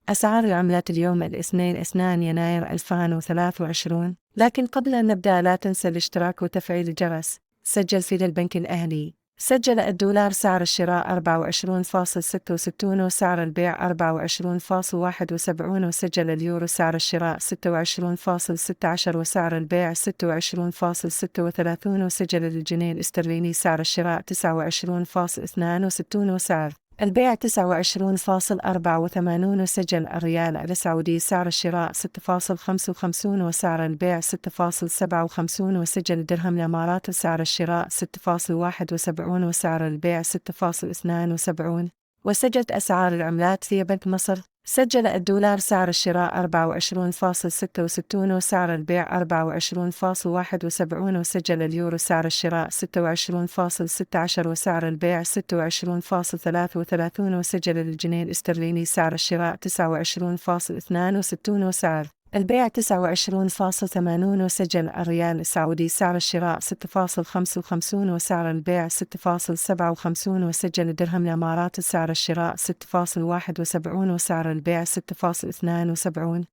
أسعار العملات اليوم الاثنين 2 يناير 2023. لكن قبل أن نبدأ لا تنسى الاشتراك وتفعيل الجرس. سجل في البنك الأهلي. سجل الدولار سعر الشراء 24.66 وسعر البيع 24.71. وسجل اليورو سعر الشراء 26.16 وسعر البيع 26.36. وسجل الجنيه الاسترليني سعر الشراء 29.62 وسعر البيع 29.84. وسجل الريال السعودي سعر الشراء 6.55 وسعر البيع 6.57. وسجل الدرهم الإماراتي سعر الشراء 6.71 وسعر البيع 6.72. وسجلت أسعار العملات في بنك مصر. سجل الدولار سعر الشراء 24.66 وسعر البيع 24.71. وسجل اليورو سعر الشراء 26.16 وسعر البيع 26.33. وسجل الجنيه الاسترليني سعر الشراء 29.62 وسعر البيع 29.80. وسجل الريال السعودي سعر الشراء 6.55 وسعر البيع 6.57. وسجل الدرهم الإماراتي سعر الشراء 6.71 وسعر البيع 6.72.